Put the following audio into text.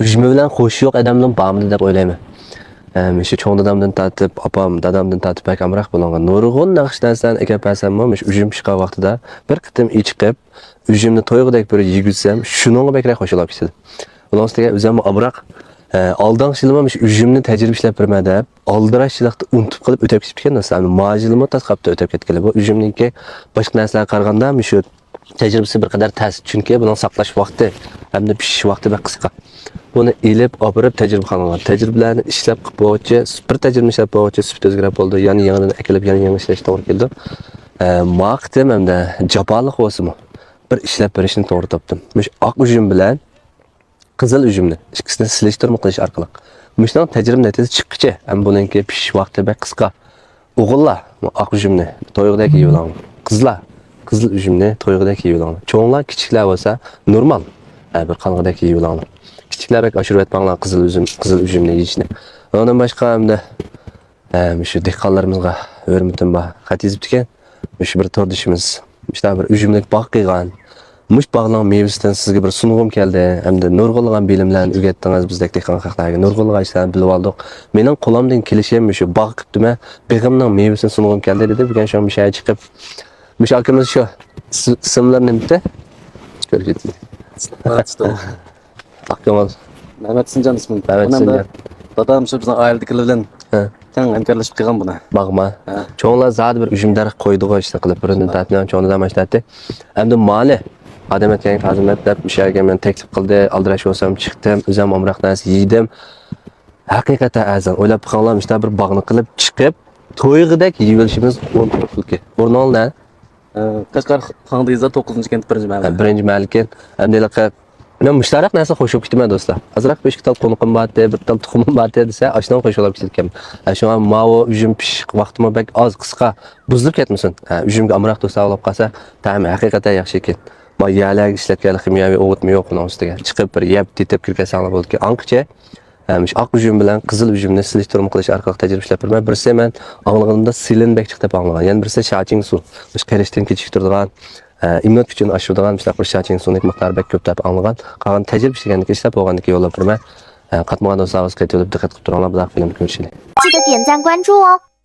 Üzümü bilen hoş yok adamın bağımlı dep o'ylayman. Şu çoğun dadamdan tatib, apam, dadamdan tatib pek amraq bo'lgan. Nurg'un naqshlardan akapasammi, üzüm chiqqan vaqtida bir qitim ichiqib, üzümni to'yg'idek bir yegizsam, shuningga bekrak qo'shilib ketdi. Uning ustiga o'zim amraq aldanışılmamış üzümni tecrübe işlep vermede, aldırışçılıkta unutip kalıp ötep gitken nasıl? Yani macilimi tasqapta ötep getkeli. Bu üzümninki başka nesler karganda mı şu tecrübesi bir kadar ters. Çünkü bunun saklaş vakti hem de pişiş vakti bir kısa. Bunu ilip, apırıp tecrübe kanallar. Tecrübelerini işlep boğaçı, bir tecrübe işlep boğaçı, süpür özgürep oldu. Yani yanından ekilip, yani işleşte doğru geldi. Maqtim hem de capalık olsun mu? Bir işlep verişini doğru taptım. Müş ak üzüm bilen Qızıl üzümni ikkisini silishtirma qilish orqali mishdan tajriba natijasi chiqqicha ham buningki pishish vaqti bek qisqa. O'g'illar oq üzümni to'yg'idek yeyib oladi. Qizlar qizil üzümni to'yg'idek yeyib oladi. Cho'nglar kichiklar bo'lsa normal bir qanqidek yeyib oladi. Kichiklar bek oshirib aytmanglar qizil üzümni yeyishni. Ondan boshqa hamda shu dehqonlarimizga hurmatim bor. Xat yozib ekan. Shu bir tordishimiz, işte bir üzümlik bog' qilgan. Muş bağlan meyvesinden sizge bir sunğum geldi. Hem de nurgulgan bilimlerini ügetdiniz bizdek dehqon xalqlarga. Nurgulgan işlerini bilip aldık. Menin qo'limdan kelishim şu bağ qiptime begimning meyvesini sunğum geldi dedi. Bugün şu bir şey çıkıp muş akımız şu isimler nimte? Görüşürüz. Akımız. Mehmet Sincan ismim. Mehmet Sincan. Dadam şu bizden ailedekiler bilen keng hemkarlaşıp kılgan buna. Bakma. Çoğunlar zaten bir üzümler koyduğu işte kılıp birinden tatlıdan çoğunlar da başlattı. Hem de mali. Adam etken hazmet bir şeyge ben teklif kıldı, aldıraş olsam çıktım, özüm omraqdan yedim. Hakikaten azan oylab qolganlar işte bir bağını qilib chiqib, to'yg'idek yeyilishimiz o'rnolki. O'rnol ne? Qashqar xonadagizda 9-kent birinchi mahalla. Birinchi mahalla. Hamdalaqa men mushtarak narsa qo'shib ketaman do'stlar. Azroq 5 tal qo'niqim bor deb, bir tal tuxumim bor desa, ashdan qo'shib ketgan. Shunga mavo üzüm pishiq vaqtimi bek oz qisqa buzilib ketmasin. Üzümga amroq do'stlar olib qolsa, ta'mi haqiqatan yaxshi ekan. Ma yağlar işletken kimyaviy o'g'itma yo'q uning ustiga. Chiqib bir yeb tetib kirkasanlar bo'ldi. Anqcha ak üzüm bilan qizil üzümni silishtirma qilish orqali tajriba ishlab turman. Birisi men anglig'imda silinbek chiqib anglagan. Yana birisi shaching suv. Biz qarashdan kechiktiradigan, immunit kuchini oshiradigan bir shaching suvning miqdori bek ko'p deb anglagan. Qolgan tajriba ishlagandan ishlab bo'lgandan yo'llab turman. Qatmagan do'stlarimiz qaytib diqqat qilib turinglar, bu film ko'rishinglar. 记得点赞关注哦。